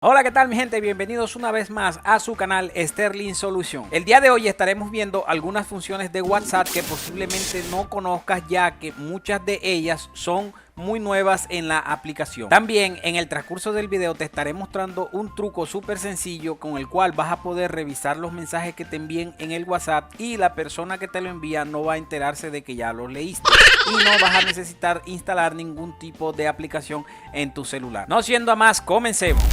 Hola, ¿qué tal mi gente? Bienvenidos una vez más a su canal Sterling Solution. El día de hoy estaremos viendo algunas funciones de WhatsApp que posiblemente no conozcas, ya que muchas de ellas son muy nuevas en la aplicación. También en el transcurso del video te estaré mostrando un truco súper sencillo con el cual vas a poder revisar los mensajes que te envíen en el WhatsApp y la persona que te lo envía no va a enterarse de que ya los leíste y no vas a necesitar instalar ningún tipo de aplicación en tu celular. No siendo más, comencemos.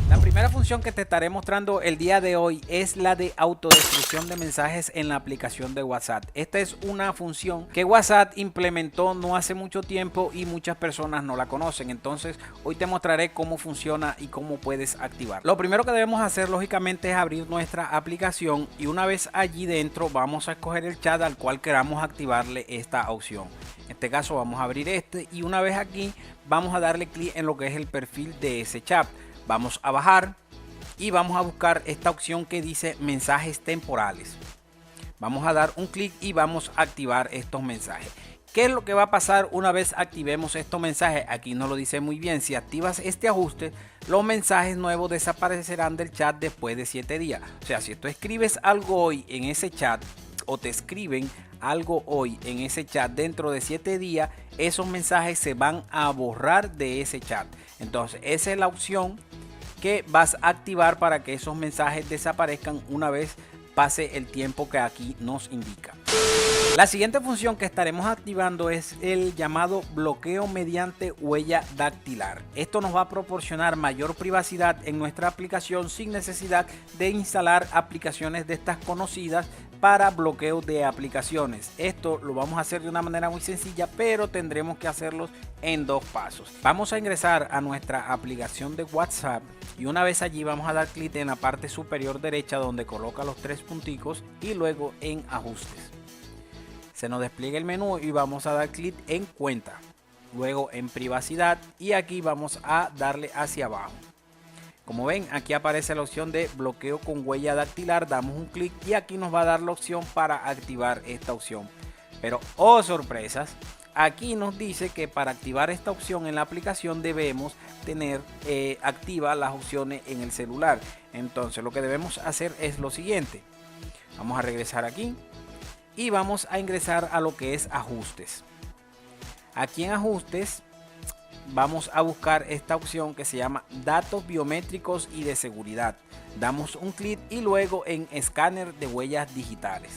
La primera función que te estaré mostrando el día de hoy es la de autodestrucción de mensajes en la aplicación de WhatsApp. Esta es una función que WhatsApp implementó no hace mucho tiempo y muchas personas no la conocen. Entonces hoy te mostraré cómo funciona y cómo puedes activar. Lo primero que debemos hacer lógicamente es abrir nuestra aplicación y una vez allí dentro vamos a escoger el chat al cual queramos activarle esta opción. En este caso vamos a abrir este y una vez aquí vamos a darle clic en lo que es el perfil de ese chat. Vamos a bajar y vamos a buscar esta opción que dice mensajes temporales. Vamos a dar un clic y vamos a activar estos mensajes. ¿Qué es lo que va a pasar una vez activemos estos mensajes? Aquí nos lo dice muy bien. Si activas este ajuste, los mensajes nuevos desaparecerán del chat después de 7 días. O sea, si tú escribes algo hoy en ese chat o te escriben algo hoy en ese chat, dentro de 7 días esos mensajes se van a borrar de ese chat. Entonces esa es la opción que vas a activar para que esos mensajes desaparezcan una vez pase el tiempo que aquí nos indica. La siguiente función que estaremos activando es el llamado bloqueo mediante huella dactilar. Esto nos va a proporcionar mayor privacidad en nuestra aplicación sin necesidad de instalar aplicaciones de estas conocidas para bloqueo de aplicaciones. Esto lo vamos a hacer de una manera muy sencilla, pero tendremos que hacerlo en 2 pasos. Vamos a ingresar a nuestra aplicación de WhatsApp y una vez allí vamos a dar clic en la parte superior derecha donde coloca los 3 punticos y luego en ajustes. Se nos despliega el menú y vamos a dar clic en cuenta, luego en privacidad y aquí vamos a darle hacia abajo. Como ven, aquí aparece la opción de bloqueo con huella dactilar, damos un clic y aquí nos va a dar la opción para activar esta opción. Pero oh sorpresas, aquí nos dice que para activar esta opción en la aplicación debemos tener activas las opciones en el celular. Entonces lo que debemos hacer es lo siguiente. Vamos a regresar aquí y vamos a ingresar a lo que es ajustes. Aquí en ajustes vamos a buscar esta opción que se llama datos biométricos y de seguridad. Damos un clic y luego en escáner de huellas digitales.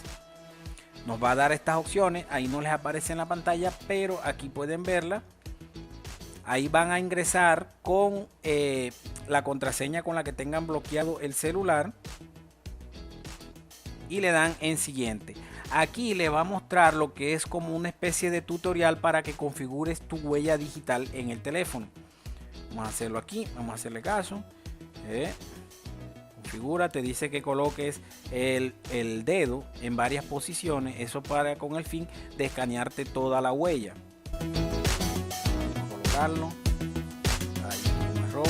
Nos va a dar estas opciones, ahí no les aparece en la pantalla, pero aquí pueden verla. Ahí van a ingresar con la contraseña con la que tengan bloqueado el celular y le dan en siguiente. Aquí le va a mostrar lo que es como una especie de tutorial para que configures tu huella digital en el teléfono. Vamos a hacerlo aquí, vamos a hacerle caso. Configura, te dice que coloques el dedo en varias posiciones, eso para con el fin de escanearte toda la huella. Vamos a colocarlo. Ahí hay un error.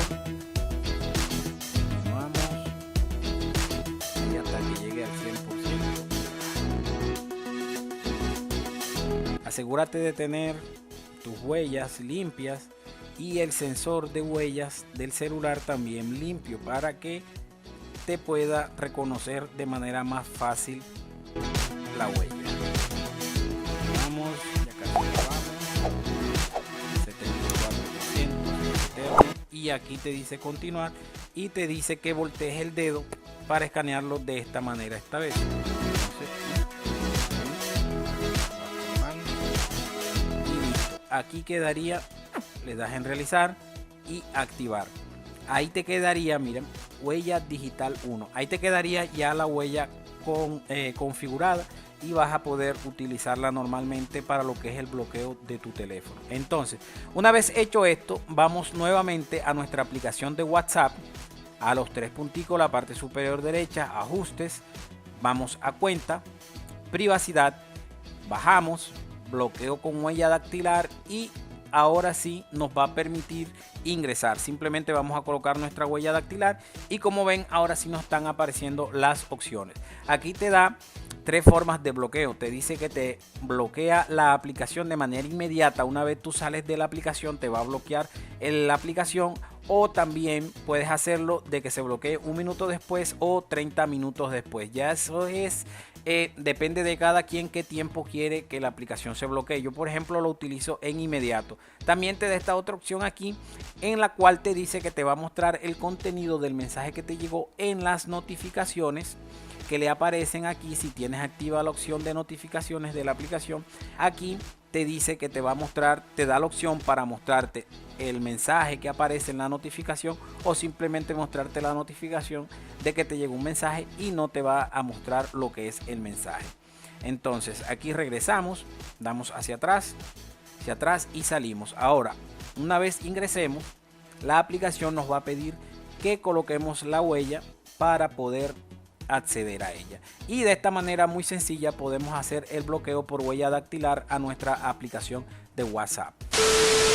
Continuamos. Y hasta que llegue al 100%. Asegúrate de tener tus huellas limpias y el sensor de huellas del celular también limpio para que te pueda reconocer de manera más fácil la huella. Vamos, ya casi acabamos. 74%. Y aquí te dice continuar y te dice que voltees el dedo para escanearlo de esta manera esta vez. Aquí quedaría, le das en realizar y activar. Ahí te quedaría, miren, huella digital 1. Ahí te quedaría ya la huella configurada y vas a poder utilizarla normalmente para lo que es el bloqueo de tu teléfono. Entonces, una vez hecho esto, vamos nuevamente a nuestra aplicación de WhatsApp, a los 3 punticos, la parte superior derecha, ajustes, vamos a cuenta, privacidad, bajamos, bloqueo con huella dactilar y ahora sí nos va a permitir ingresar. Simplemente vamos a colocar nuestra huella dactilar y como ven ahora sí nos están apareciendo las opciones. Aquí te da tres formas de bloqueo. Te dice que te bloquea la aplicación de manera inmediata. Una vez tú sales de la aplicación, te va a bloquear la aplicación. O también puedes hacerlo de que se bloquee un minuto después o 30 minutos después. Ya eso es depende de cada quien qué tiempo quiere que la aplicación se bloquee. Yo, por ejemplo, lo utilizo en inmediato. También te da esta otra opción aquí en la cual te dice que te va a mostrar el contenido del mensaje que te llegó en las notificaciones que le aparecen aquí. Si tienes activa la opción de notificaciones de la aplicación, aquí te dice que te va a mostrar, te da la opción para mostrarte el mensaje que aparece en la notificación o simplemente mostrarte la notificación de que te llegó un mensaje y no te va a mostrar lo que es el mensaje. Entonces aquí regresamos, damos hacia atrás y salimos. Ahora, una vez ingresemos, la aplicación nos va a pedir que coloquemos la huella para poder acceder a ella, y de esta manera muy sencilla podemos hacer el bloqueo por huella dactilar a nuestra aplicación de WhatsApp.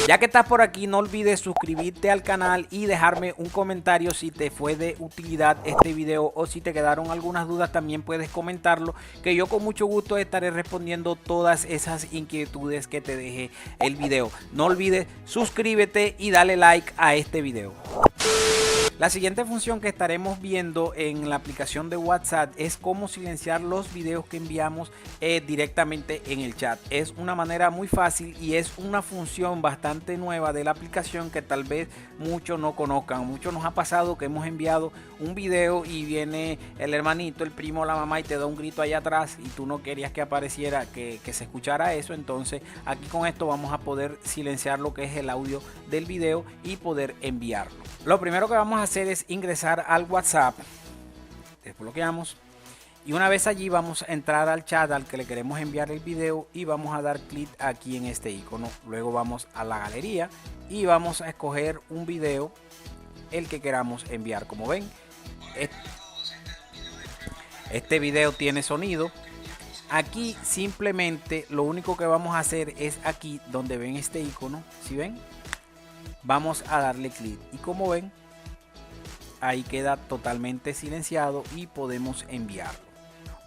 Ya que estás por aquí, no olvides suscribirte al canal y dejarme un comentario si te fue de utilidad este video, o si te quedaron algunas dudas también puedes comentarlo, que yo con mucho gusto estaré respondiendo todas esas inquietudes que te deje el video. No olvides suscríbete y dale like a este video. La siguiente función que estaremos viendo en la aplicación de WhatsApp es cómo silenciar los videos que enviamos directamente en el chat. Es una manera muy fácil y es una función bastante nueva de la aplicación que tal vez muchos no conozcan. Muchos nos ha pasado que hemos enviado un video y viene el hermanito, el primo, la mamá y te da un grito allá atrás y tú no querías que apareciera, que se escuchara eso. Entonces aquí con esto vamos a poder silenciar lo que es el audio del video y poder enviarlo. Lo primero que vamos a hacer es ingresar al WhatsApp, desbloqueamos y una vez allí vamos a entrar al chat al que le queremos enviar el video y vamos a dar clic aquí en este icono. Luego vamos a la galería y vamos a escoger un video, el que queramos enviar. Como ven, este video tiene sonido. Aquí simplemente lo único que vamos a hacer es aquí donde ven este icono, si ven, vamos a darle clic y como ven ahí queda totalmente silenciado y podemos enviarlo.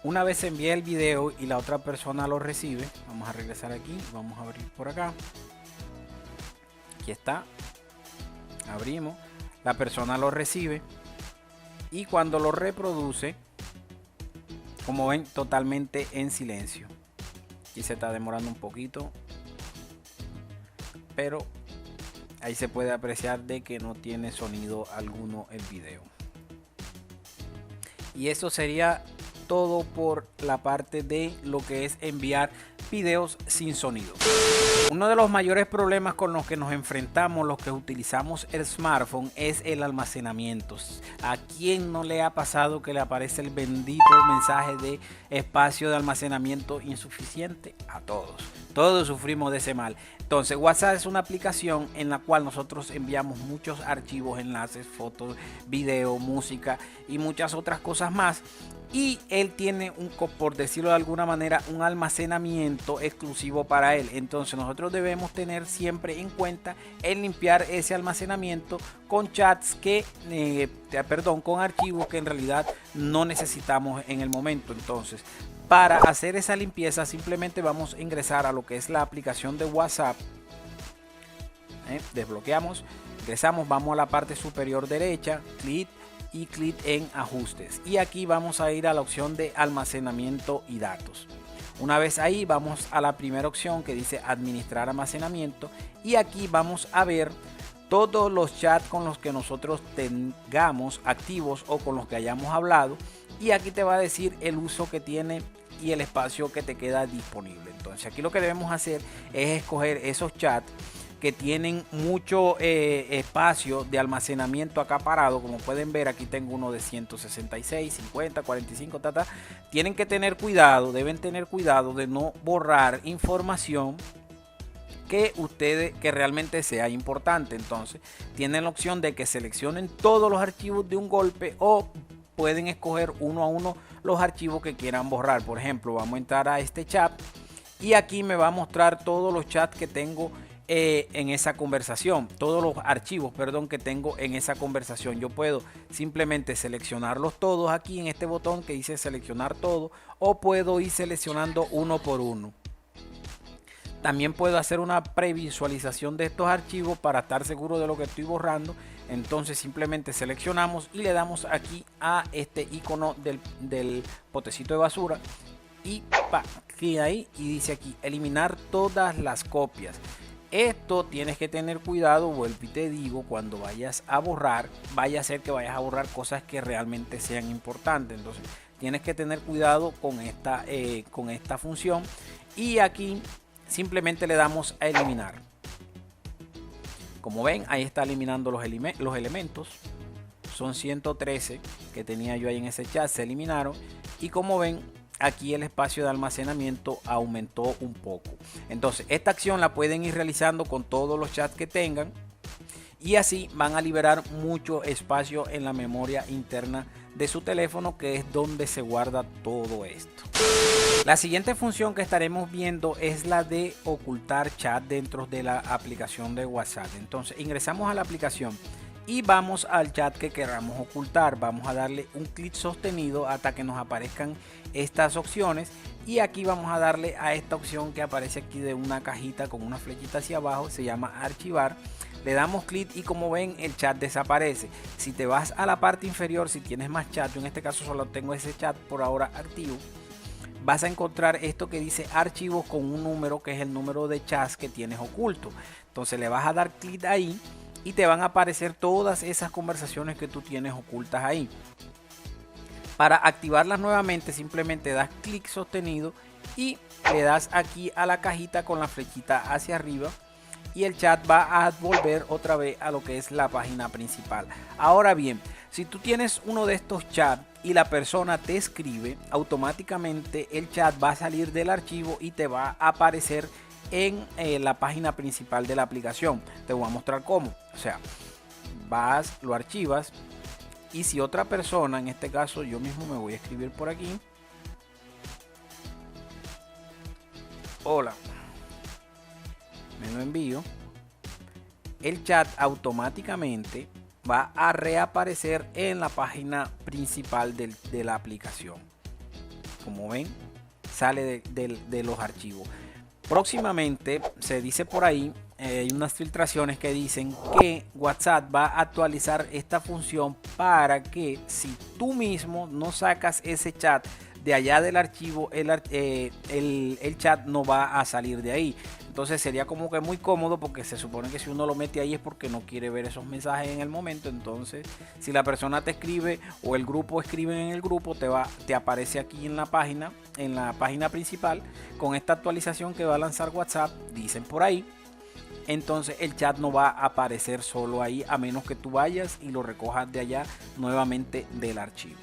Una vez envíe el video y la otra persona lo recibe, vamos a regresar aquí, vamos a abrir por acá, aquí está, abrimos, la persona lo recibe y cuando lo reproduce, como ven, totalmente en silencio. Aquí se está demorando un poquito, pero ahí se puede apreciar de que no tiene sonido alguno el video. Y eso sería todo por la parte de lo que es enviar videos sin sonido. Uno de los mayores problemas con los que nos enfrentamos los que utilizamos el smartphone es el almacenamiento. ¿A quién no le ha pasado que le aparece el bendito mensaje de espacio de almacenamiento insuficiente? A todos. Todos sufrimos de ese mal. Entonces WhatsApp es una aplicación en la cual nosotros enviamos muchos archivos, enlaces, fotos, video, música y muchas otras cosas más. Y él tiene por decirlo de alguna manera, un almacenamiento exclusivo para él. Entonces nosotros debemos tener siempre en cuenta el limpiar ese almacenamiento con chats con archivos que en realidad no necesitamos en el momento. Entonces, para hacer esa limpieza simplemente vamos a ingresar a lo que es la aplicación de WhatsApp. Desbloqueamos, ingresamos, vamos a la parte superior derecha, clic en ajustes y aquí vamos a ir a la opción de almacenamiento y datos. Una vez ahí vamos a la primera opción que dice administrar almacenamiento y aquí vamos a ver todos los chats con los que nosotros tengamos activos o con los que hayamos hablado, y aquí te va a decir el uso que tiene y el espacio que te queda disponible. Entonces aquí lo que debemos hacer es escoger esos chats que tienen mucho espacio de almacenamiento acaparado. Como pueden ver, aquí tengo uno de 166, 50, 45, Tienen que tener cuidado, deben tener cuidado de no borrar información que realmente sea importante. Entonces tienen la opción de que seleccionen todos los archivos de un golpe o pueden escoger uno a uno los archivos que quieran borrar. Por ejemplo, vamos a entrar a este chat y aquí me va a mostrar todos los chats que tengo en esa conversación, todos los archivos, perdón, que tengo en esa conversación. Yo puedo simplemente seleccionarlos todos aquí en este botón que dice seleccionar todo, o puedo ir seleccionando uno por uno. También puedo hacer una previsualización de estos archivos para estar seguro de lo que estoy borrando. Entonces simplemente seleccionamos y le damos aquí a este icono del potecito de basura y ahí, y dice aquí eliminar todas las copias. Esto tienes que tener cuidado, vuelvo y te digo, cuando vayas a borrar, vaya a ser que vayas a borrar cosas que realmente sean importantes. Entonces tienes que tener cuidado con esta función, y aquí simplemente le damos a eliminar. Como ven, ahí está eliminando los elementos. Son 113 que tenía yo ahí en ese chat, se eliminaron. Y como ven, aquí el espacio de almacenamiento aumentó un poco. Entonces esta acción la pueden ir realizando con todos los chats que tengan, y así van a liberar mucho espacio en la memoria interna de su teléfono, que es donde se guarda todo esto. La siguiente función que estaremos viendo es la de ocultar chat dentro de la aplicación de WhatsApp. Entonces ingresamos a la aplicación y vamos al chat que queramos ocultar. Vamos a darle un clic sostenido hasta que nos aparezcan estas opciones, y aquí vamos a darle a esta opción que aparece aquí de una cajita con una flechita hacia abajo, se llama archivar. Le damos clic y como ven el chat desaparece. Si te vas a la parte inferior, si tienes más chat, yo en este caso solo tengo ese chat por ahora activo, vas a encontrar esto que dice archivos con un número, que es el número de chats que tienes oculto. Entonces le vas a dar clic ahí y te van a aparecer todas esas conversaciones que tú tienes ocultas ahí. Para activarlas nuevamente simplemente das clic sostenido y le das aquí a la cajita con la flechita hacia arriba, y el chat va a volver otra vez a lo que es la página principal. Ahora bien, si tú tienes uno de estos chats y la persona te escribe, automáticamente el chat va a salir del archivo y te va a aparecer en la página principal de la aplicación. Te voy a mostrar cómo. O sea, vas, lo archivas, y si otra persona, en este caso yo mismo me voy a escribir por aquí: hola, me lo envío, el chat automáticamente va a reaparecer en la página principal de la aplicación. Como ven, sale de los archivos. Próximamente se dice por ahí, hay unas filtraciones que dicen que WhatsApp va a actualizar esta función para que si tú mismo no sacas ese chat de allá del archivo, el chat no va a salir de ahí. Entonces sería como que muy cómodo, porque se supone que si uno lo mete ahí es porque no quiere ver esos mensajes en el momento. Entonces si la persona te escribe o el grupo escribe en el grupo, te aparece aquí en la página principal con esta actualización que va a lanzar WhatsApp, dicen por ahí. Entonces el chat no va a aparecer solo ahí, a menos que tú vayas y lo recojas de allá nuevamente del archivo.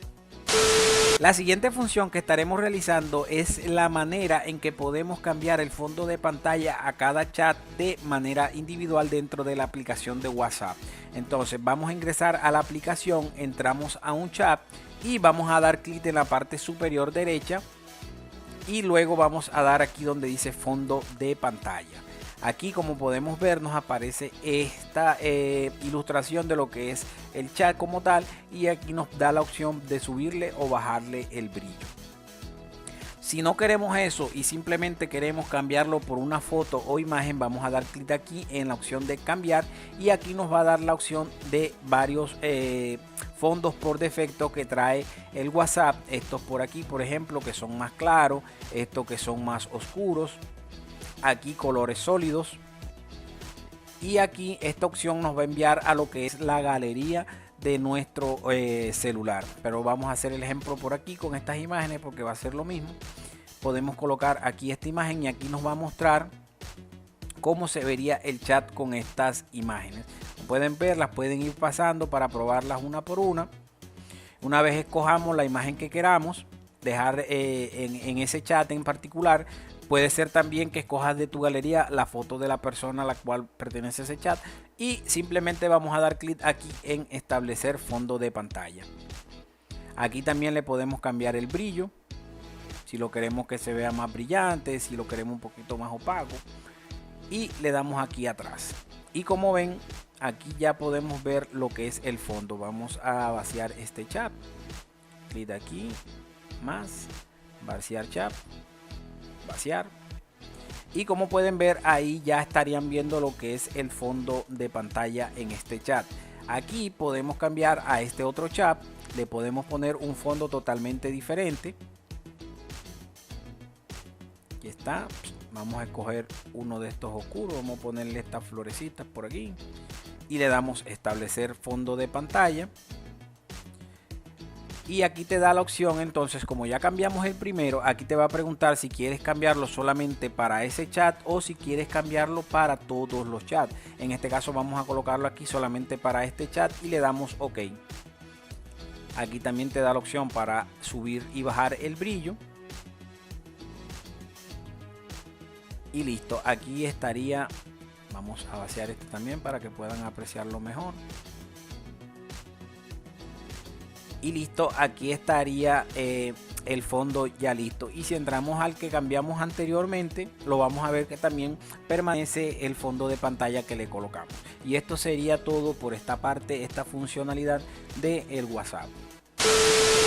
La siguiente función que estaremos realizando es la manera en que podemos cambiar el fondo de pantalla a cada chat de manera individual dentro de la aplicación de WhatsApp. Entonces vamos a ingresar a la aplicación, entramos a un chat y vamos a dar clic en la parte superior derecha, y luego vamos a dar aquí donde dice fondo de pantalla. Aquí, como podemos ver, nos aparece esta ilustración de lo que es el chat como tal, y aquí nos da la opción de subirle o bajarle el brillo. Si no queremos eso y simplemente queremos cambiarlo por una foto o imagen, vamos a dar clic aquí en la opción de cambiar, y aquí nos va a dar la opción de varios fondos por defecto que trae el WhatsApp. Estos por aquí, por ejemplo, que son más claros, estos que son más oscuros, aquí colores sólidos, y aquí esta opción nos va a enviar a lo que es la galería de nuestro celular. Pero vamos a hacer el ejemplo por aquí con estas imágenes, porque va a ser lo mismo. Podemos colocar aquí esta imagen y aquí nos va a mostrar cómo se vería el chat con estas imágenes. Como pueden ver, las pueden ir pasando para probarlas una por una. Una vez escojamos la imagen que queramos dejar en ese chat en particular, puede ser también que escojas de tu galería la foto de la persona a la cual pertenece ese chat, y simplemente vamos a dar clic aquí en establecer fondo de pantalla. Aquí también le podemos cambiar el brillo, si lo queremos que se vea más brillante, si lo queremos un poquito más opaco. y le damos aquí atrás. Y como ven, aquí ya podemos ver lo que es el fondo. Vamos a vaciar este chat. Clic aquí, más, vaciar chat, vaciar. Y como pueden ver, ahí ya estarían viendo lo que es el fondo de pantalla en este chat. Aquí podemos cambiar a este otro chat. Le podemos poner un fondo totalmente diferente. Aquí está. Vamos a escoger uno de estos oscuros. Vamos a ponerle estas florecitas por aquí. Y le damos establecer fondo de pantalla. Y aquí te da la opción, entonces como ya cambiamos el primero, aquí te va a preguntar si quieres cambiarlo solamente para ese chat o si quieres cambiarlo para todos los chats. En este caso vamos a colocarlo aquí solamente para este chat y le damos OK. Aquí también te da la opción para subir y bajar el brillo. Y listo, aquí estaría. Vamos a vaciar este también para que puedan apreciarlo mejor. Y listo, aquí estaría el fondo ya listo. Y si entramos al que cambiamos anteriormente, lo vamos a ver que también permanece el fondo de pantalla que le colocamos. Y esto sería todo por esta parte, esta funcionalidad del WhatsApp.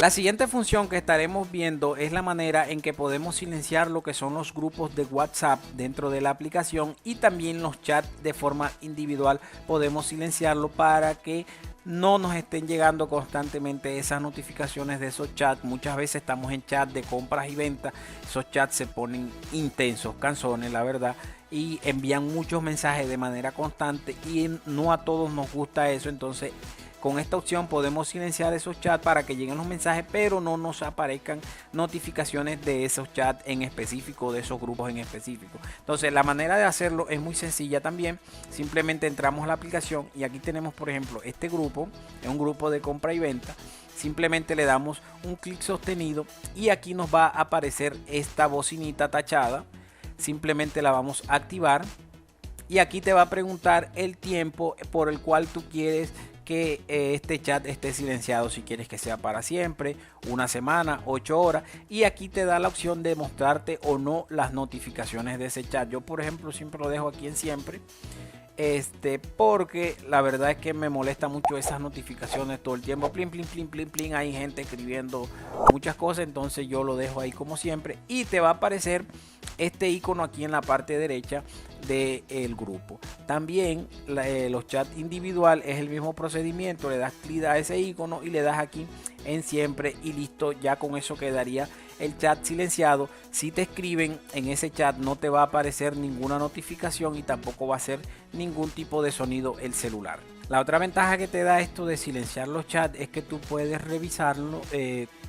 La siguiente función que estaremos viendo es la manera en que podemos silenciar lo que son los grupos de WhatsApp dentro de la aplicación, y también los chats de forma individual podemos silenciarlo para que no nos estén llegando constantemente esas notificaciones de esos chats. Muchas veces estamos en chat de compras y ventas, esos chats se ponen intensos, cansones la verdad, y envían muchos mensajes de manera constante y no a todos nos gusta eso. Entonces con esta opción podemos silenciar esos chats para que lleguen los mensajes, pero no nos aparezcan notificaciones de esos chats en específico, de esos grupos en específico. Entonces la manera de hacerlo es muy sencilla también. Simplemente entramos a la aplicación y aquí tenemos, por ejemplo, este grupo, es un grupo de compra y venta. Simplemente le damos un clic sostenido y aquí nos va a aparecer esta bocinita tachada. Simplemente la vamos a activar y aquí te va a preguntar el tiempo por el cual tú quieres que este chat esté silenciado, si quieres que sea para siempre, una semana, 8 horas, y aquí te da la opción de mostrarte o no las notificaciones de ese chat. Yo por ejemplo siempre lo dejo aquí en siempre, porque la verdad es que me molesta mucho esas notificaciones todo el tiempo, plin plin plin plin plin, hay gente escribiendo muchas cosas, entonces yo lo dejo ahí como siempre y te va a aparecer este icono aquí en la parte derecha del grupo. También los chats individual es el mismo procedimiento, le das clic a ese icono y le das aquí en siempre y listo. Ya con eso quedaría el chat silenciado. Si te escriben en ese chat no te va a aparecer ninguna notificación y tampoco va a ser ningún tipo de sonido el celular. La otra ventaja que te da esto de silenciar los chats es que tú puedes revisarlo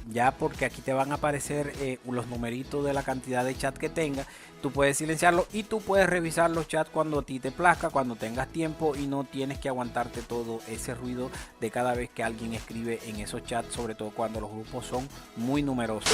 ya, porque aquí te van a aparecer los numeritos de la cantidad de chat que tengas. Tú puedes silenciarlo y tú puedes revisar los chats cuando a ti te plazca, cuando tengas tiempo, y no tienes que aguantarte todo ese ruido de cada vez que alguien escribe en esos chats, sobre todo cuando los grupos son muy numerosos.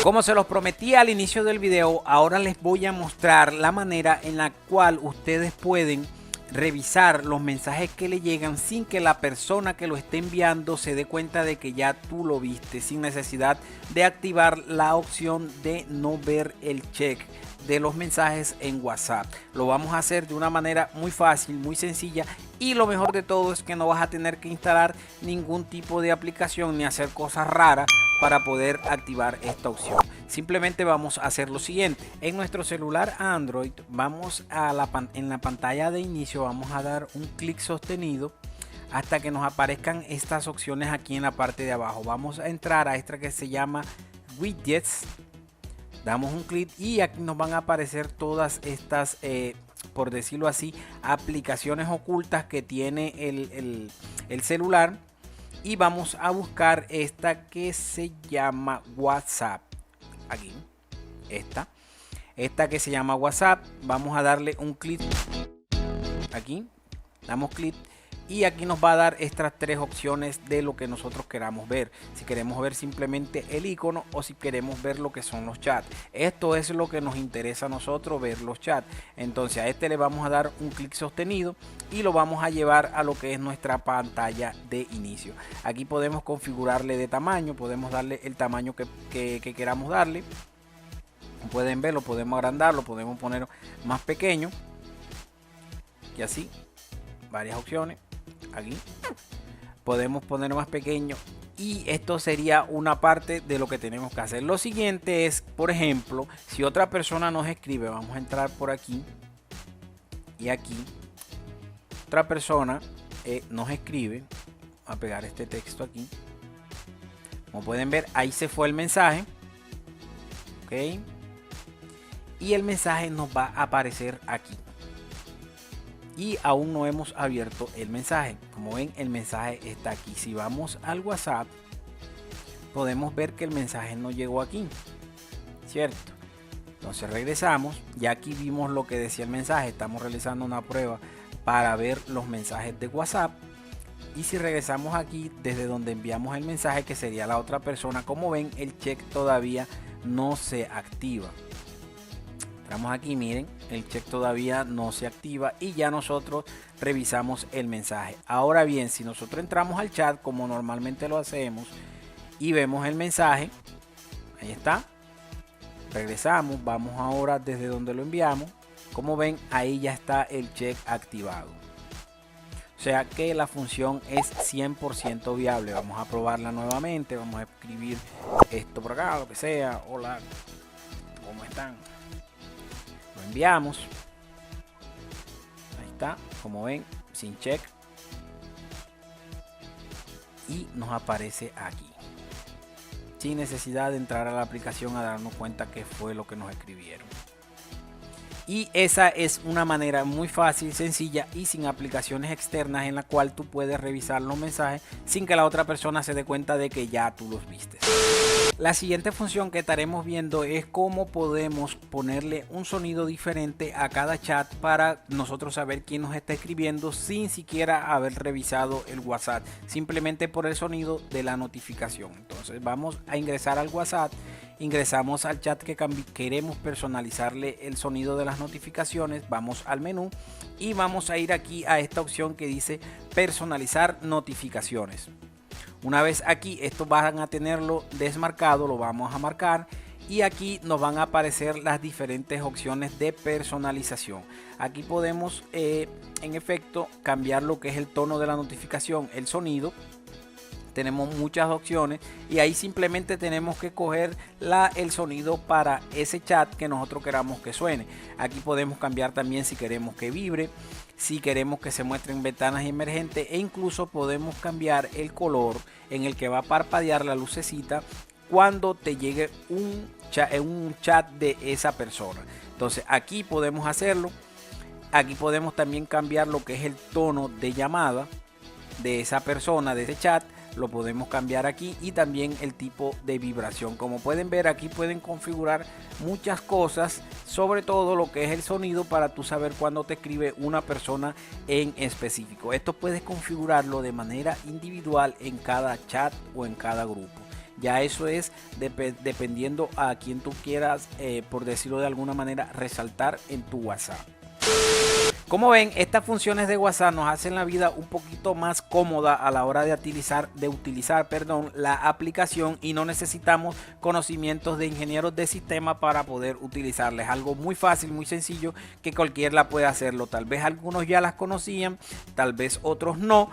Como se los prometí al inicio del video, ahora les voy a mostrar la manera en la cual ustedes pueden revisar los mensajes que le llegan sin que la persona que lo esté enviando se dé cuenta de que ya tú lo viste, sin necesidad de activar la opción de no ver el check de los mensajes en WhatsApp. Lo vamos a hacer de una manera muy fácil, muy sencilla, y lo mejor de todo es que no vas a tener que instalar ningún tipo de aplicación ni hacer cosas raras para poder activar esta opción. Simplemente vamos a hacer lo siguiente: en nuestro celular Android vamos a en la pantalla de inicio, vamos a dar un clic sostenido hasta que nos aparezcan estas opciones aquí en la parte de abajo. Vamos a entrar a esta que se llama widgets, damos un clic y aquí nos van a aparecer todas estas por decirlo así, aplicaciones ocultas que tiene el celular, y vamos a buscar esta que se llama WhatsApp. Aquí, esta que se llama WhatsApp, vamos a darle un clic aquí, damos clic y aquí nos va a dar estas tres opciones de lo que nosotros queramos ver. Si queremos ver simplemente el icono o si queremos ver lo que son los chats. Esto es lo que nos interesa a nosotros, ver los chats. Entonces a este le vamos a dar un clic sostenido y lo vamos a llevar a lo que es nuestra pantalla de inicio. Aquí podemos configurarle de tamaño, podemos darle el tamaño que queramos darle. Pueden ver, lo podemos agrandar, lo podemos poner más pequeño. aquí así, varias opciones, aquí podemos poner más pequeño, y esto sería una parte de lo que tenemos que hacer. Lo siguiente es, por ejemplo, si otra persona nos escribe, vamos a entrar por aquí y aquí, otra persona nos escribe, a pegar este texto aquí, como pueden ver ahí se fue el mensaje, ok, y el mensaje nos va a aparecer aquí. Y aún no hemos abierto el mensaje. Como ven, el mensaje está aquí. Si vamos al WhatsApp, podemos ver que el mensaje no llegó aquí, ¿cierto? Entonces regresamos. Ya aquí vimos lo que decía el mensaje. Estamos realizando una prueba para ver los mensajes de WhatsApp. Y si regresamos aquí desde donde enviamos el mensaje, que sería la otra persona, como ven, el check todavía no se activa. Entramos aquí, miren, el check todavía no se activa y ya nosotros revisamos el mensaje. Ahora bien, si nosotros entramos al chat como normalmente lo hacemos y vemos el mensaje, ahí está, regresamos, vamos ahora desde donde lo enviamos, como ven ahí ya está el check activado. O sea que la función es 100% viable. Vamos a probarla nuevamente, vamos a escribir esto por acá, lo que sea. Hola, ¿cómo están? Lo enviamos, ahí está, como ven, sin check, y nos aparece aquí sin necesidad de entrar a la aplicación a darnos cuenta que fue lo que nos escribieron. Y esa es una manera muy fácil, sencilla y sin aplicaciones externas, en la cual tú puedes revisar los mensajes sin que la otra persona se dé cuenta de que ya tú los viste. La siguiente función que estaremos viendo es cómo podemos ponerle un sonido diferente a cada chat para nosotros saber quién nos está escribiendo sin siquiera haber revisado el WhatsApp, simplemente por el sonido de la notificación. Entonces vamos a ingresar al WhatsApp, ingresamos al chat que queremos personalizarle el sonido de las notificaciones, vamos al menú y vamos a ir aquí a esta opción que dice personalizar notificaciones. Una vez aquí, esto van a tenerlo desmarcado, lo vamos a marcar y aquí nos van a aparecer las diferentes opciones de personalización. Aquí podemos en efecto cambiar lo que es el tono de la notificación, el sonido. Tenemos muchas opciones y ahí simplemente tenemos que coger el sonido para ese chat que nosotros queramos que suene. Aquí podemos cambiar también si queremos que vibre, si queremos que se muestren ventanas emergentes, e incluso podemos cambiar el color en el que va a parpadear la lucecita cuando te llegue un chat de esa persona. Entonces aquí podemos hacerlo. Aquí podemos también cambiar lo que es el tono de llamada de esa persona, de ese chat. Lo podemos cambiar aquí, y también el tipo de vibración. Como pueden ver, aquí pueden configurar muchas cosas, sobre todo lo que es el sonido, para tú saber cuándo te escribe una persona en específico. Esto puedes configurarlo de manera individual en cada chat o en cada grupo. Ya eso es dependiendo a quien tú quieras, por decirlo de alguna manera, resaltar en tu WhatsApp. Como ven, estas funciones de WhatsApp nos hacen la vida un poquito más cómoda a la hora de utilizar la aplicación, y no necesitamos conocimientos de ingenieros de sistema para poder utilizarla. Es algo muy fácil, muy sencillo, que cualquiera puede hacerlo. Tal vez algunos ya las conocían, tal vez otros no,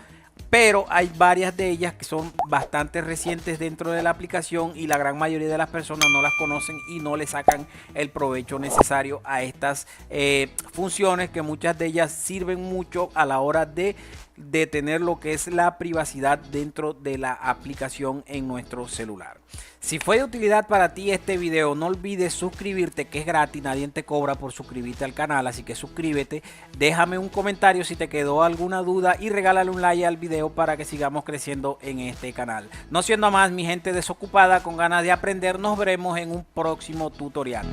pero hay varias de ellas que son bastante recientes dentro de la aplicación y la gran mayoría de las personas no las conocen y no le sacan el provecho necesario a estas funciones, que muchas de ellas sirven mucho a la hora de tener lo que es la privacidad dentro de la aplicación en nuestro celular. Si fue de utilidad para ti este video, no olvides suscribirte, que es gratis, nadie te cobra por suscribirte al canal, así que suscríbete, déjame un comentario si te quedó alguna duda y regálale un like al video para que sigamos creciendo en este canal. No siendo más, mi gente desocupada con ganas de aprender, nos veremos en un próximo tutorial.